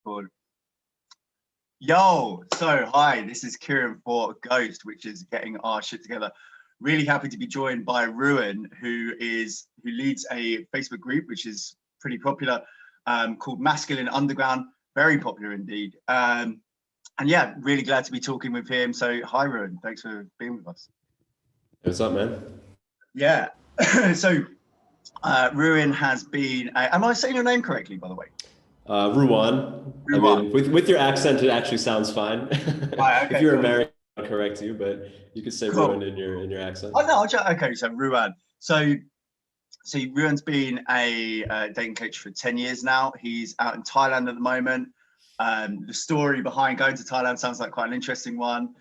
record. Yo, so hi, this is Kieran for GOST, which is getting our shit together. Really happy to be joined by Ruwan, who leads a Facebook group which is pretty popular, called Masculine Underground. Very popular indeed. And yeah, really glad to be talking with him. So hi, Ruwan, thanks for being with us. What's up, man? Yeah. So Ruwan has been. Am I saying your name correctly, by the way? Ruwan. I mean, with your accent, it actually sounds fine. Right, okay, if you're American, I'll correct you, but you could say cool. Ruwan in your accent. Oh no, okay. So Ruwan. So Ruwan's been a dating coach for 10 years now. He's out in Thailand at the moment. The story behind going to Thailand sounds like quite an interesting one.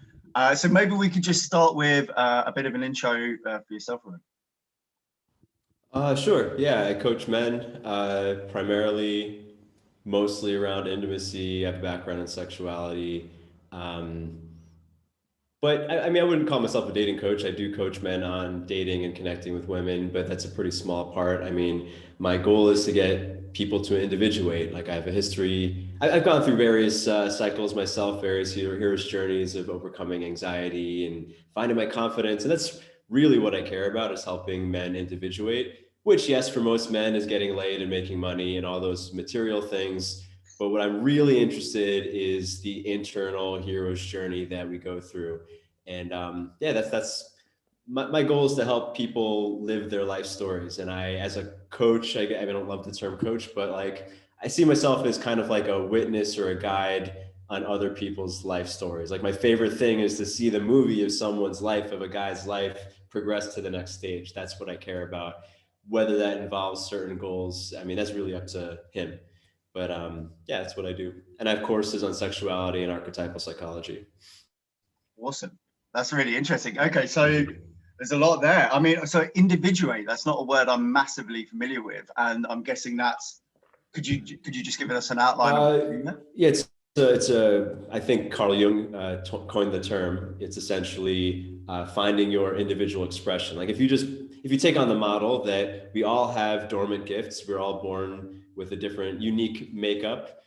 So maybe we could just start with a bit of an intro for yourself, Ruwan. Sure. Yeah, I coach men, primarily, mostly around intimacy. I have a background in sexuality. But I mean, I wouldn't call myself a dating coach. I do coach men on dating and connecting with women, but that's a pretty small part. I mean, my goal is to get people to individuate. Like I have a history. I've gone through various cycles myself, various hero's journeys of overcoming anxiety and finding my confidence. And that's really what I care about, is helping men individuate, which, yes, for most men is getting laid and making money and all those material things. But what I'm really interested is the internal hero's journey that we go through. And yeah, that's my goal, is to help people live their life stories. And I, as a coach, I don't love the term coach, but like I see myself as kind of like a witness or a guide on other people's life stories. Like my favorite thing is to see the movie of someone's life, of a guy's life, progress to the next stage. That's what I care about. Whether that involves certain goals, I mean, that's really up to him. But yeah, that's what I do. And I have courses on sexuality and archetypal psychology. Awesome. That's really interesting. Okay, so there's a lot there. I mean, so individuate, that's not a word I'm massively familiar with. And I'm guessing that's, could you just give us an outline? Yeah, I think Carl Jung coined the term. It's essentially finding your individual expression. Like if you take on the model that we all have dormant gifts, we're all born with a different, unique makeup.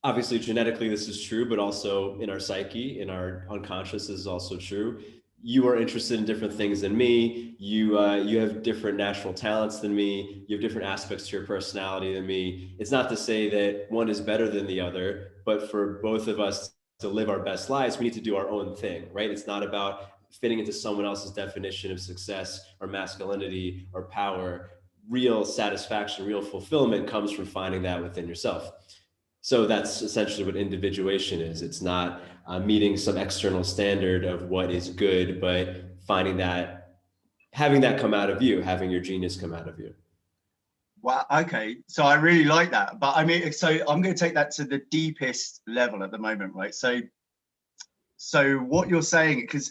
Obviously, genetically, this is true, but also in our psyche, in our unconscious, this is also true. You are interested in different things than me. You have different natural talents than me. You have different aspects to your personality than me. It's not to say that one is better than the other, but for both of us to live our best lives, we need to do our own thing, right? It's not about fitting into someone else's definition of success or masculinity or power. Real satisfaction, real fulfillment comes from finding that within yourself. So that's essentially what individuation is. It's not meeting some external standard of what is good, but finding that, having that come out of you, having your genius come out of you. Wow. Okay. So I really like that. But I mean, so I'm going to take that to the deepest level at the moment, right? So what you're saying, because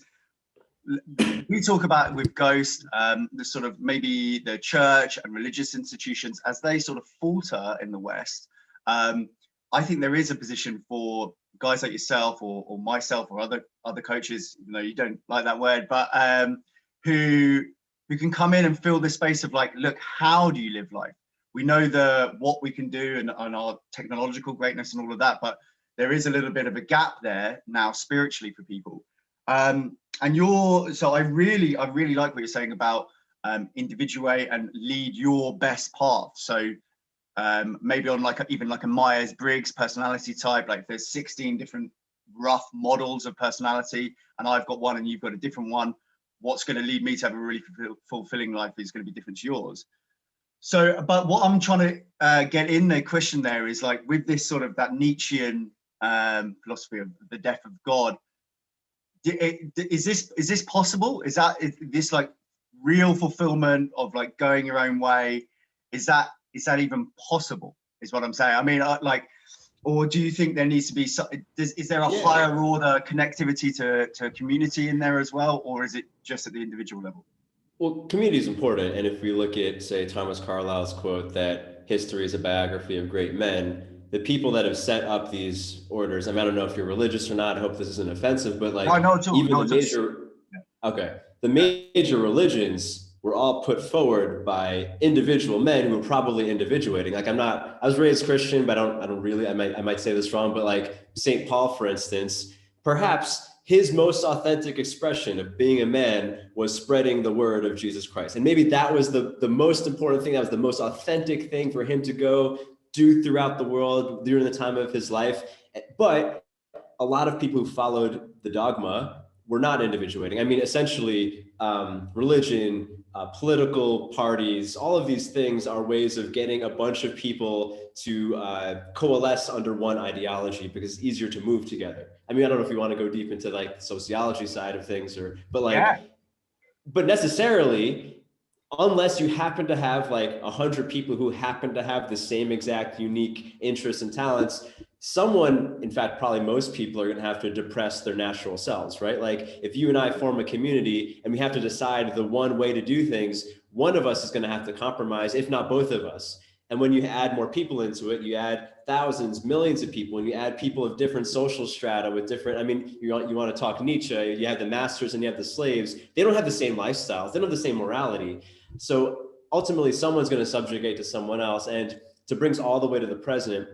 we talk about with GOST, the sort of maybe the church and religious institutions, as they sort of falter in the West, I think there is a position for guys like yourself or myself or other coaches, you know, you don't like that word, but who can come in and fill this space of like, look, how do you live life? We know what we can do and our technological greatness and all of that, but there is a little bit of a gap there now spiritually for people. And so I really like what you're saying about individuate and lead your best path. So maybe on even like a Myers-Briggs personality type, like there's 16 different rough models of personality, and I've got one and you've got a different one. What's going to lead me to have a really fulfilling life is going to be different to yours. So, but what I'm trying to get in the question there is like, with this sort of that Nietzschean philosophy of the death of God, is this possible? Is this like real fulfillment of like going your own way? Is that even possible, is what I'm saying? I mean, or do you think there needs to be is there a higher order connectivity to community in there as well, or is it just at the individual level? Well, community is important. And if we look at, say, Thomas Carlyle's quote that history is a biography of great men, the people that have set up these orders, I mean, I don't know if you're religious or not, I hope this isn't offensive, but like the major religions were all put forward by individual men who were probably individuating. Like I was raised Christian, but I don't really, I might say this wrong, but like St. Paul, for instance, perhaps his most authentic expression of being a man was spreading the word of Jesus Christ. And maybe that was the most important thing. That was the most authentic thing for him to go do throughout the world during the time of his life. But a lot of people who followed the dogma were not individuating. I mean, essentially, religion, political parties, all of these things are ways of getting a bunch of people to coalesce under one ideology because it's easier to move together. I mean, I don't know if you want to go deep into like the sociology side of things but necessarily, unless you happen to have like 100 people who happen to have the same exact unique interests and talents, someone, in fact, probably most people are going to have to depress their natural selves, right? Like if you and I form a community and we have to decide the one way to do things, one of us is going to have to compromise, if not both of us. And when you add more people into it, you add thousands, millions of people, and you add people of different social strata with different, I mean, you want to talk Nietzsche, you have the masters and you have the slaves. They don't have the same lifestyles. They don't have the same morality. So ultimately, someone's going to subjugate to someone else. And to bring us all the way to the present,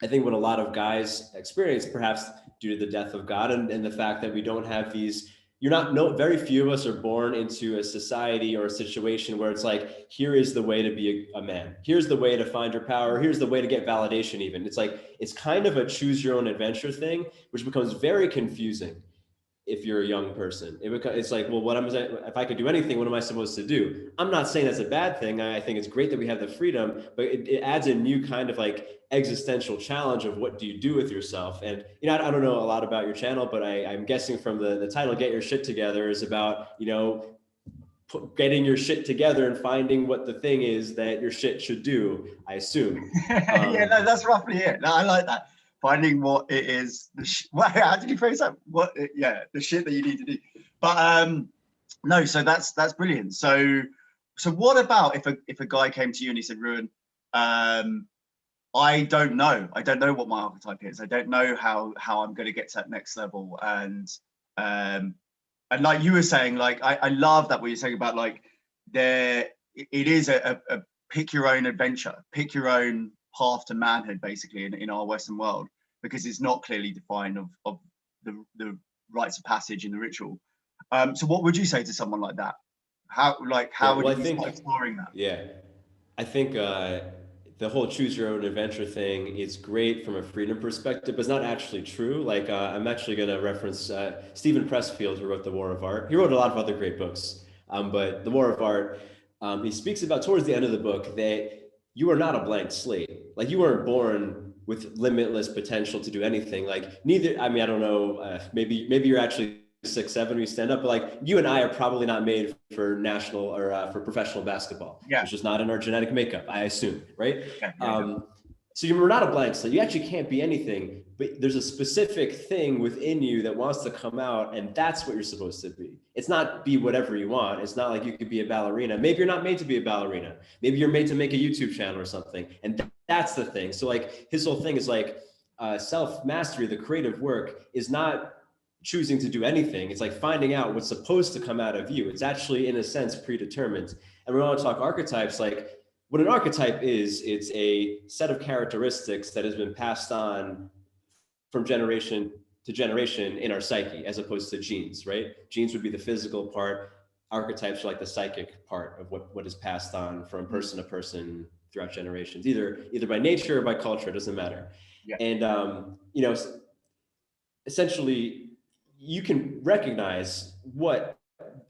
I think what a lot of guys experience, perhaps due to the death of God and the fact that we don't have these, very few of us are born into a society or a situation where it's like, here is the way to be a man. Here's the way to find your power. Here's the way to get validation even. It's like, it's kind of a choose your own adventure thing, which becomes very confusing if you're a young person. It's like, well, if I could do anything, what am I supposed to do? I'm not saying that's a bad thing. I think it's great that we have the freedom, but it adds a new kind of like existential challenge of what do you do with yourself? And, I don't know a lot about your channel, but I'm guessing from the title, Get Your Shit Together, is about, getting your shit together and finding what the thing is that your shit should do, I assume. Yeah, no, that's roughly it. No, I like that. Finding what it is. How did you phrase that? The shit that you need to do. But no, so that's brilliant. So what about if a guy came to you and he said, Ruwan, I don't know what my archetype is. I don't know how I'm going to get to that next level. And like you were saying, like I love that what you're saying about like it is a pick your own adventure, pick your own path to manhood, basically in our Western world, because it's not clearly defined of the rites of passage in the ritual. So what would you say to someone like that? How would you start exploring that? Yeah, I think the whole choose your own adventure thing is great from a freedom perspective, but it's not actually true. Like I'm actually going to reference Stephen Pressfield, who wrote The War of Art. He wrote a lot of other great books, but The War of Art, he speaks about towards the end of the book that you are not a blank slate. Like you weren't born with limitless potential to do anything. Like I don't know, maybe you're actually 6'7" when you stand up, but like you and I are probably not made for national or for professional basketball. Yeah. It's just not in our genetic makeup, I assume, right? Yeah. So you're not a blank slate. You actually can't be anything, but there's a specific thing within you that wants to come out, and that's what you're supposed to be. It's not be whatever you want. It's not like you could be a ballerina. Maybe you're not made to be a ballerina. Maybe you're made to make a YouTube channel or something, and that's the thing. So like his whole thing is like self-mastery, the creative work is not choosing to do anything. It's like finding out what's supposed to come out of you. It's actually, in a sense, predetermined. And we want to talk archetypes. Like what an archetype is, it's a set of characteristics that has been passed on from generation to generation in our psyche, as opposed to genes, right? Genes would be the physical part. Archetypes are like the psychic part of what is passed on from person to person throughout generations, either by nature or by culture, it doesn't matter. Yeah. And, essentially, you can recognize what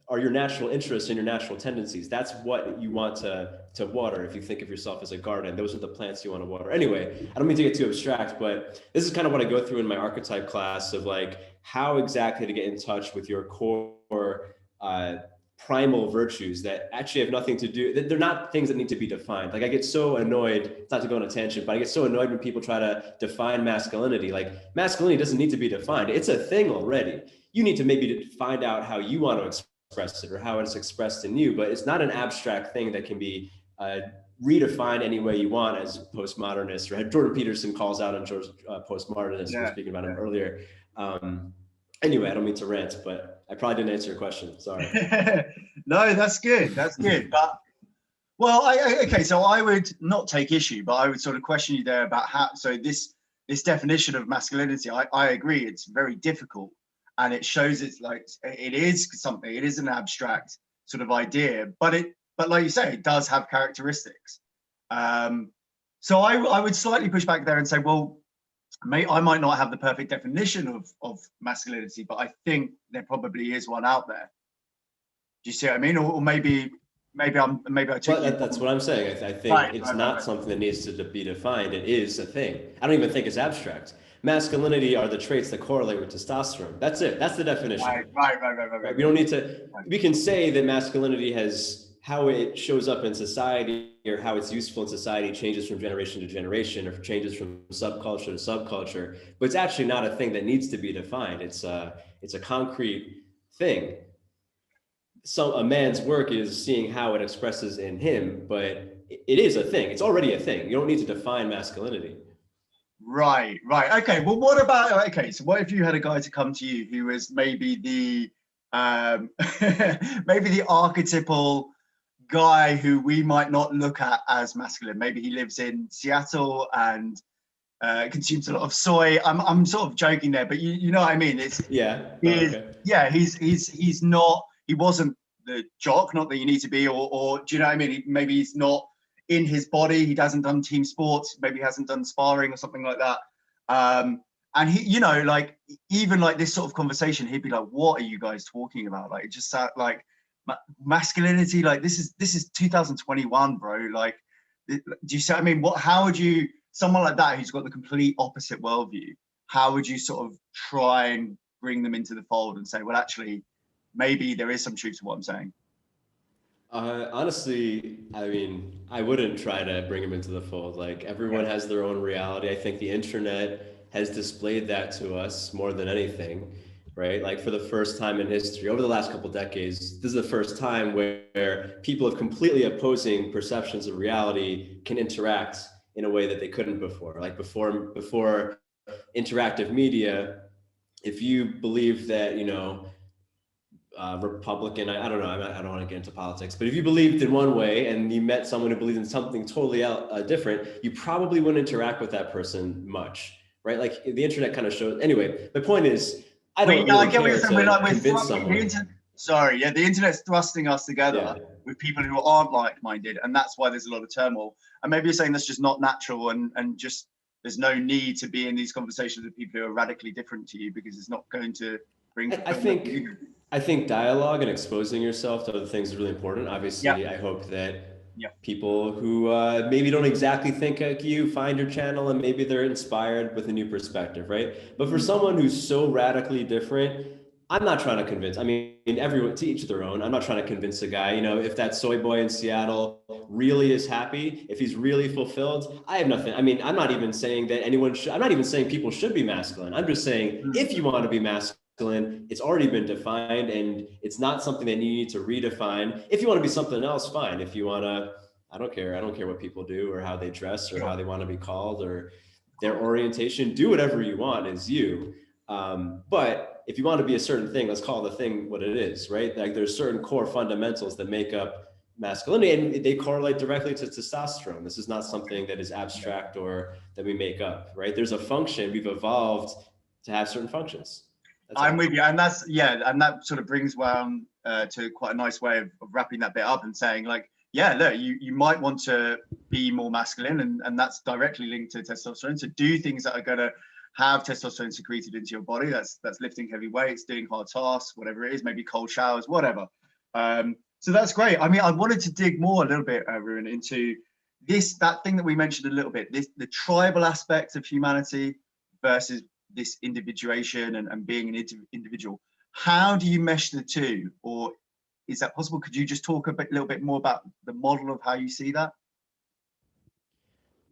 are your natural interests and your natural tendencies. That's what you want to water. If you think of yourself as a garden, those are the plants you want to water. Anyway, I don't mean to get too abstract, but this is kind of what I go through in my archetype class of like how exactly to get in touch with your core primal virtues that actually have nothing to do, they're not things that need to be defined. Like I get so annoyed, not to go on a tangent, but I get so annoyed when people try to define masculinity. Like masculinity doesn't need to be defined. It's a thing already. You need to maybe find out how you want to express it or how it's expressed in you, but it's not an abstract thing that can be redefined any way you want as postmodernist, or Jordan Peterson calls out on postmodernist. We were speaking about him earlier. Anyway, I don't mean to rant, but I probably didn't answer your question. Sorry. No, that's good. That's good. But well, okay. So I would not take issue, but I would sort of question you there about how. So this definition of masculinity, I agree, it's very difficult, and it shows it's like it is something. It is an abstract sort of idea, but like you say, it does have characteristics. So I would slightly push back there and say, well, I might not have the perfect definition of masculinity, but I think there probably is one out there. Do you see what I mean? Or maybe I took Well, that's what I'm saying. I think it's not something that needs to be defined. It is a thing. I don't even think it's abstract. Masculinity are the traits that correlate with testosterone. That's it. That's the definition. Right. We don't need to. We can say that masculinity has how it shows up in society or how it's useful in society changes from generation to generation or changes from subculture to subculture, but it's actually not a thing that needs to be defined. It's a concrete thing. So a man's work is seeing how it expresses in him, but it is a thing. It's already a thing. You don't need to define masculinity. Right. Okay. Well, what about, okay, so what if you had a guy to come to you who was maybe the maybe the archetypal guy who we might not look at as masculine? Maybe he lives in Seattle and consumes a lot of soy. I'm sort of joking there, but you know what I mean. It's he's not. He wasn't the jock, not that you need to be, or do you know what I mean? Maybe he's not in his body. He hasn't done team sports. Maybe he hasn't done sparring or something like that. And he, you know, like even like this sort of conversation, he'd be like, "What are you guys talking about?" Like it just sounds like masculinity. Like this is 2021, bro. Like, do you see what I mean? How would you, someone like that who's got the complete opposite worldview, how would you sort of try and bring them into the fold and say, well, actually, maybe there is some truth to what I'm saying? Honestly, I mean, I wouldn't try to bring them into the fold. Like everyone has their own reality. I think the internet has displayed that to us more than anything, right? Like for the first time in history, over the last couple of decades, this is the first time where people of completely opposing perceptions of reality can interact in a way that they couldn't before. Like before interactive media, if you believe that, you know, Republican, I don't know, I don't want to get into politics, but if you believed in one way and you met someone who believed in something totally different, you probably wouldn't interact with that person much, right? Like the internet kind of shows. Anyway, my point is, I don't really care to convince someone. The internet's thrusting us together with people who aren't like-minded, and that's why there's a lot of turmoil. And maybe you're saying that's just not natural, and just there's no need to be in these conversations with people who are radically different to you because it's not going to bring. I think dialogue and exposing yourself to other things is really important. Obviously, I hope that people who maybe don't exactly think like you find your channel and maybe they're inspired with a new perspective, right? But for someone who's so radically different, I'm not trying to convince. I mean, everyone, to each their own. I'm not trying to convince a guy, you know, if that soy boy in Seattle really is happy, if he's really fulfilled, I have nothing. I mean, I'm not even saying that anyone should, I'm not even saying people should be masculine. I'm just saying if you want to be masculine, it's already been defined and it's not something that you need to redefine. If you want to be something else, fine. If you want to, I don't care what people do or how they dress or how they want to be called or their orientation, do whatever you want as you. But if you want to be a certain thing, let's call the thing what it is, right? Like there's certain core fundamentals that make up masculinity and they correlate directly to testosterone. This is not something that is abstract or that we make up, right? There's a function, we've evolved to have certain functions. I'm with you, and and that sort of brings one to quite a nice way of wrapping that bit up and saying, like, look, you might want to be more masculine, and that's directly linked to testosterone. So do things that are going to have testosterone secreted into your body. That's lifting heavy weights, doing hard tasks, whatever it is, maybe cold showers, whatever. So that's great. I mean, I wanted to dig more a little bit, Ruwan, into that thing that we mentioned a little bit, the tribal aspect of humanity versus this individuation and being an individual. How do you mesh the two, or is that possible? Could you just talk a little bit more about the model of how you see that?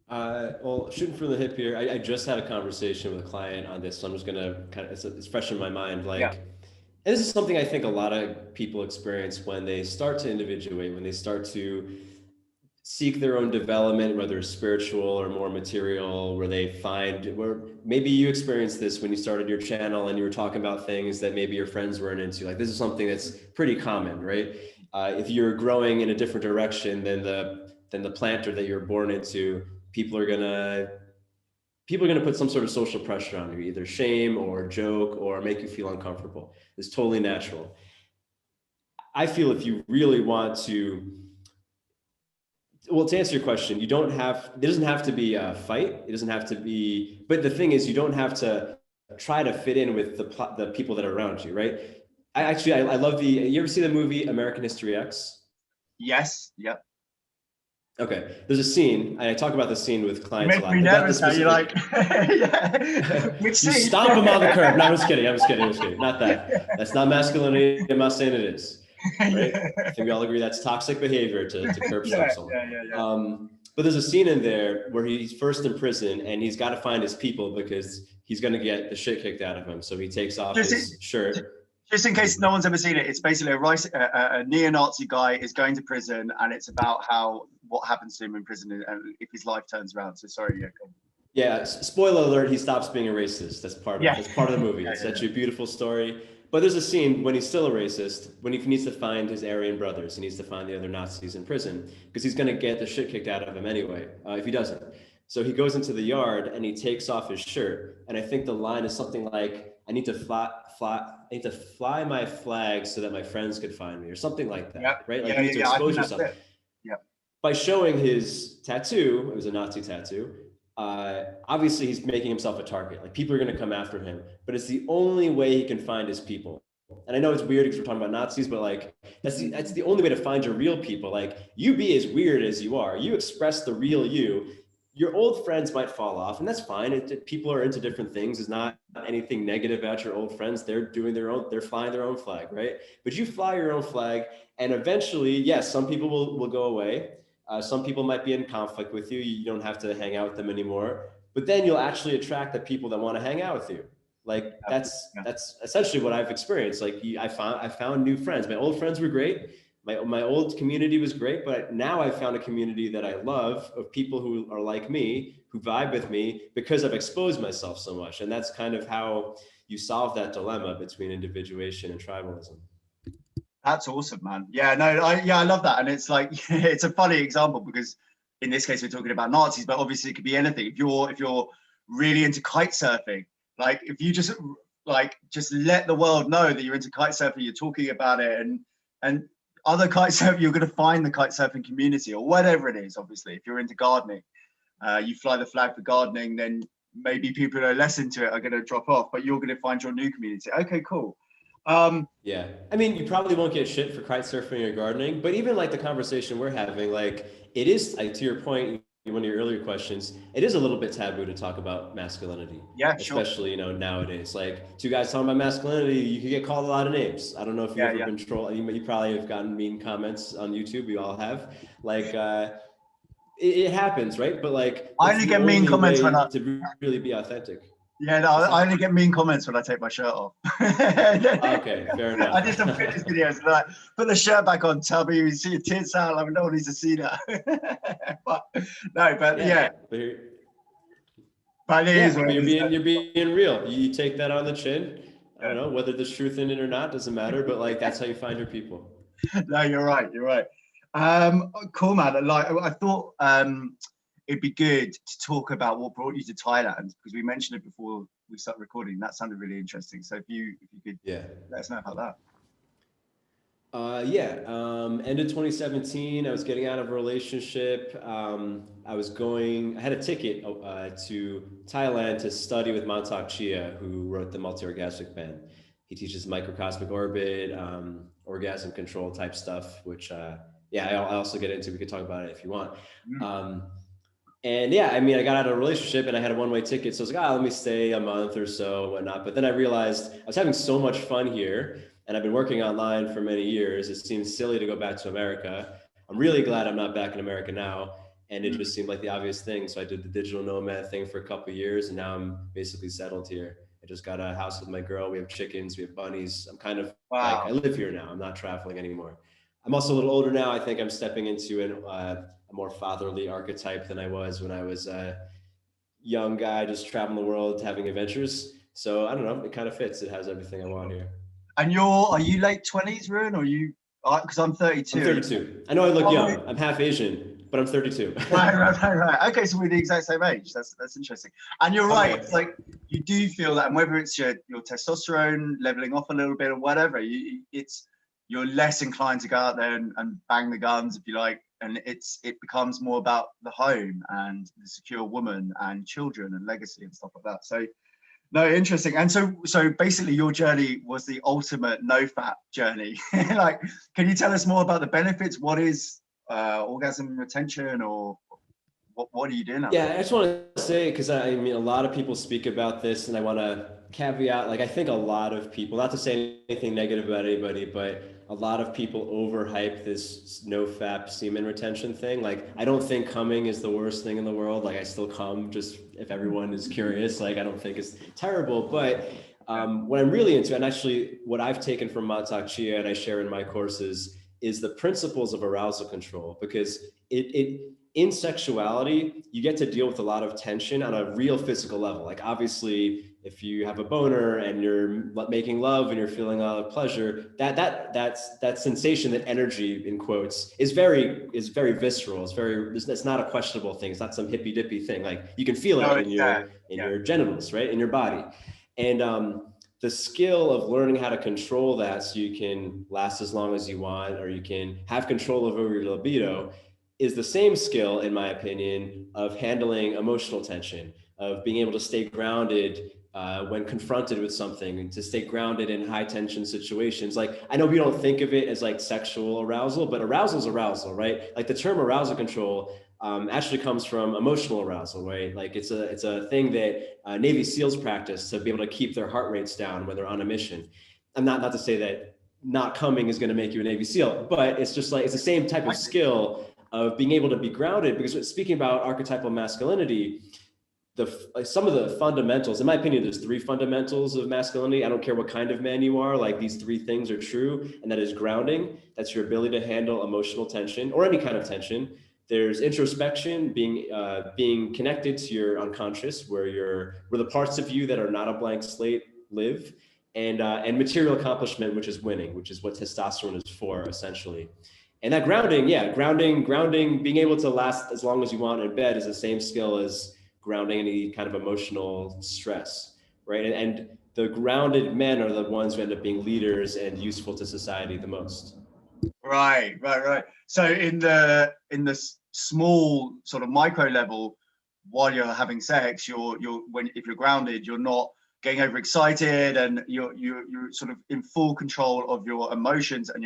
Well, shooting from the hip here, I just had a conversation with a client on this, so I'm just gonna kind of, it's fresh in my mind. Like, and this is something I think a lot of people experience when they start to individuate, when they start to seek their own development, whether it's spiritual or more material, where maybe you experienced this when you started your channel and you were talking about things that maybe your friends weren't into. Like this is something that's pretty common, right? if you're growing in a different direction than the planter that you're born into, people are gonna put some sort of social pressure on you, either shame or joke or make you feel uncomfortable. It's totally natural. I feel if you really want to, well, to answer your question, it doesn't have to be a fight. It doesn't have to be, but the thing is, you don't have to try to fit in with the people that are around you, right? I love you ever see the movie American History X? Yes. Yep. Okay, there's a scene, and I talk about the scene with clients a You lot. make me nervous now. You're like, yeah. Which You scene? stomp him on the curb. No, I'm just kidding. Not that. That's not masculinity. I'm not saying it is. Right? Yeah. I think we all agree that's toxic behavior to curb stomp someone. Yeah. But there's a scene in there where he's first in prison and he's got to find his people because he's going to get the shit kicked out of him. So he takes off his shirt. Just in case no one's ever seen it, it's basically a neo-Nazi guy is going to prison, and it's about what happens to him in prison and if his life turns around. So sorry, yeah. Go on. Yeah, spoiler alert, he stops being a racist. That's part of the movie. It's actually a beautiful story. But there's a scene when he's still a racist, when he needs to find his Aryan brothers, he needs to find the other Nazis in prison, because he's going to get the shit kicked out of him anyway, if he doesn't. So he goes into the yard and he takes off his shirt. And I think the line is something like, I need to fly my flag so that my friends could find me, or something like that, right? Like you need to expose yourself. By showing his tattoo, it was a Nazi tattoo, obviously he's making himself a target. Like people are going to come after him, but it's the only way he can find his people. And I know it's weird because we're talking about Nazis, but like that's the only way to find your real people. Like you be as weird as you are, you express the real you. Your old friends might fall off, and that's fine. People are into different things. There's not anything negative about your old friends. They're flying their own flag, right? But you fly your own flag, and eventually, yes, some people will go away. Some people might be in conflict with you. You don't have to hang out with them anymore. But then you'll actually attract the people that want to hang out with you. Like that's essentially what I've experienced. Like I found new friends. My old friends were great. My old community was great, but now I've found a community that I love of people who are like me, who vibe with me because I've exposed myself so much. And that's kind of how you solve that dilemma between individuation and tribalism. That's awesome, man. Yeah, no, I love that. And it's like, it's a funny example because in this case, we're talking about Nazis, but obviously it could be anything. If you're really into kite surfing, like if you just let the world know that you're into kite surfing, you're talking about it, and other kite surfing, you're going to find the kite surfing community or whatever it is. Obviously, if you're into gardening, you fly the flag for gardening, then maybe people who are less into it are going to drop off, but you're going to find your new community. Okay, cool. Yeah, I mean, you probably won't get shit for kite surfing or gardening, but even like the conversation we're having, like it is, like, to your point, one of your earlier questions, it is a little bit taboo to talk about masculinity. Yeah, especially nowadays. Like two guys talking about masculinity, you could get called a lot of names. I don't know if you've ever been trolled. You probably have gotten mean comments on YouTube. We all have. Like it happens, right? But like I only get mean comments when to really be authentic. Yeah, no, I only get mean comments when I take my shirt off. Okay, fair enough. I did some fitness videos like, put the shirt back on, tell me you see your tits out, like no one needs to see that. You're being real. You take that on the chin. I don't know whether there's truth in it or not, doesn't matter, but like that's how you find your people. No, you're right. Cool, man. Like I thought it'd be good to talk about what brought you to Thailand, because we mentioned it before we started recording. That sounded really interesting. So if you could let us know about that. End of 2017, I was getting out of a relationship. I had a ticket to Thailand to study with Mantak Chia, who wrote the Multi-Orgasmic Band. He teaches microcosmic orbit, orgasm control type stuff, which I also get into. We could talk about it if you want. I got out of a relationship and I had a one-way ticket. So I was like, let me stay a month or so, whatnot. But then I realized I was having so much fun here and I've been working online for many years. It seems silly to go back to America. I'm really glad I'm not back in America now. And it just seemed like the obvious thing. So I did the digital nomad thing for a couple of years and now I'm basically settled here. I just got a house with my girl. We have chickens, we have bunnies. I'm kind of like, I live here now. I'm not traveling anymore. I'm also a little older now. I think I'm stepping into a more fatherly archetype than I was when I was a young guy, just traveling the world, having adventures. So I don't know, it kind of fits. It has everything I want here. And are you late 20s, Ruwan, or Because I'm 32. I'm 32. I know I look Oh, young. wait. I'm half Asian, but I'm 32. Right. Okay, so we're the exact same age. That's interesting. And you're right. Okay. It's like you do feel that, and whether it's your testosterone leveling off a little bit or whatever, you're less inclined to go out there and bang the guns, if you like. And it becomes more about the home and the secure woman and children and legacy and stuff like that. So no, interesting. And so basically your journey was the ultimate no fat journey. Like, can you tell us more about the benefits? What is orgasm retention, or what are you doing? Yeah, I just want to say, because I mean, a lot of people speak about this, and I want to caveat, like, I think a lot of people, not to say anything negative about anybody, but a lot of people overhype this no fap semen retention thing. Like, I don't think coming is the worst thing in the world. Like, I still come, just if everyone is curious, like, I don't think it's terrible. But what I'm really into, and actually what I've taken from Mantak Chia and I share in my courses, is the principles of arousal control, because in sexuality, you get to deal with a lot of tension on a real physical level. Like, obviously, if you have a boner and you're making love and you're feeling a lot of pleasure, that sensation, that energy in quotes, is very visceral. It's not a questionable thing. It's not some hippy dippy thing. Like, you can feel it in your genitals, right, in your body, and the skill of learning how to control that so you can last as long as you want, or you can have control over your libido, is the same skill, in my opinion, of handling emotional tension, of being able to stay grounded when confronted with something, and to stay grounded in high tension situations. Like, I know we don't think of it as like sexual arousal, but arousal is arousal, right? Like, the term arousal control actually comes from emotional arousal, right? Like, it's a thing that Navy SEALs practice to be able to keep their heart rates down when they're on a mission. And not to say that not coming is going to make you a Navy SEAL, but it's just like, it's the same type of skill of being able to be grounded. Because speaking about archetypal masculinity, some of the fundamentals, in my opinion, there's 3 fundamentals of masculinity. I don't care what kind of man you are, like, these 3 things are true, and that is grounding. That's your ability to handle emotional tension or any kind of tension. There's introspection, being connected to your unconscious, where the parts of you that are not a blank slate live, and material accomplishment, which is winning, which is what testosterone is for, essentially. And that grounding, being able to last as long as you want in bed is the same skill as grounding any kind of emotional stress, right? And the grounded men are the ones who end up being leaders and useful to society the most. Right. So in the small sort of micro level, while you're having sex, if you're grounded, you're not getting overexcited, and you're sort of in full control of your emotions, and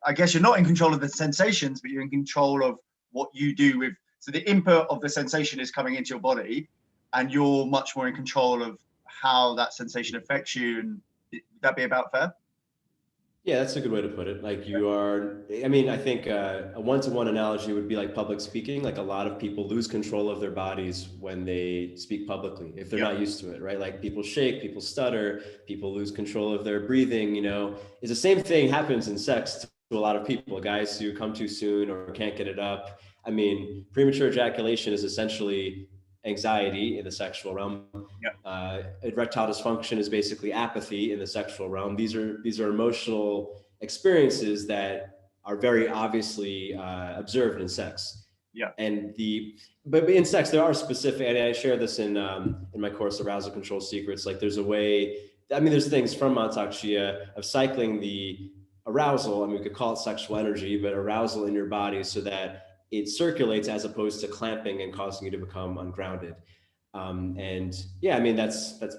I guess you're not in control of the sensations, but you're in control of what you do with. So the input of the sensation is coming into your body, and you're much more in control of how that sensation affects you. And would that be about fair? Yeah, that's a good way to put it. Like, you are, I mean, I think a one-to-one analogy would be like public speaking. Like, a lot of people lose control of their bodies when they speak publicly, if they're not used to it, right? Like, people shake, people stutter, people lose control of their breathing, It's the same thing happens in sex to a lot of people, guys who come too soon or can't get it up. I mean, premature ejaculation is essentially anxiety in the sexual realm. Erectile dysfunction is basically apathy in the sexual realm. These are emotional experiences that are very obviously observed in sex. But in sex there are specific, and I share this in my course, Arousal Control Secrets. Like, there's a way, there's things from Mantak Chia of cycling the arousal. We could call it sexual energy, but arousal in your body so that it circulates, as opposed to clamping and causing you to become ungrounded. That's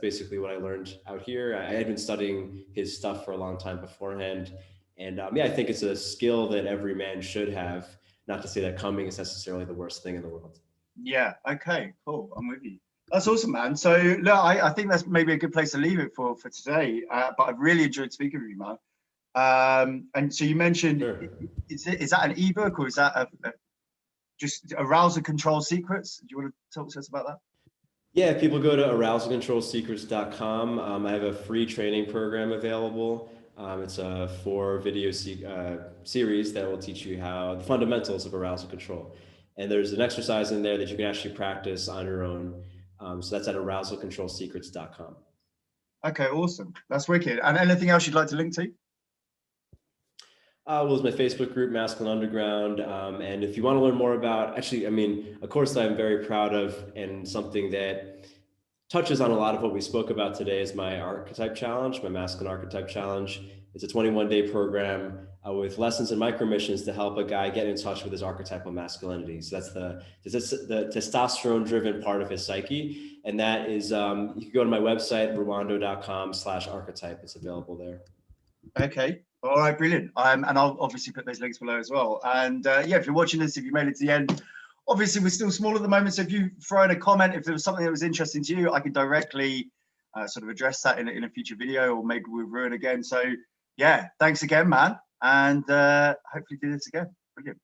basically what I learned out here. I had been studying his stuff for a long time beforehand. And I think it's a skill that every man should have, not to say that coming is necessarily the worst thing in the world. Yeah. Okay, cool. I'm with you. That's awesome, man. So look, I think that's maybe a good place to leave it for today. But I've really enjoyed speaking with you, man. And so you mentioned, sure. Is that an ebook, or is that just Arousal Control Secrets? Do you want to talk to us about that? Yeah, people go to arousalcontrolsecrets.com. I have a free training program available. It's a 4-video series that will teach you the fundamentals of arousal control. And there's an exercise in there that you can actually practice on your own. So that's at arousalcontrolsecrets.com. Okay, awesome. That's wicked. And anything else you'd like to link to? Well, it's my Facebook group, Masculine Underground. And if you want to learn more about, actually, I mean, a course that I'm very proud of and something that touches on a lot of what we spoke about today is my Archetype Challenge, my Masculine Archetype Challenge. It's a 21-day program with lessons and micro missions to help a guy get in touch with his archetypal masculinity. So that's the testosterone-driven part of his psyche. And that is, you can go to my website, rwando.com/archetype. It's available there. Okay. All right, brilliant. And I'll obviously put those links below as well. And yeah, if you're watching this, if you made it to the end, obviously we're still small at the moment. So if you throw in a comment, if there was something that was interesting to you, I can directly sort of address that in a future video, or maybe with Ruwan again. So yeah, thanks again, man. And hopefully do this again. Brilliant.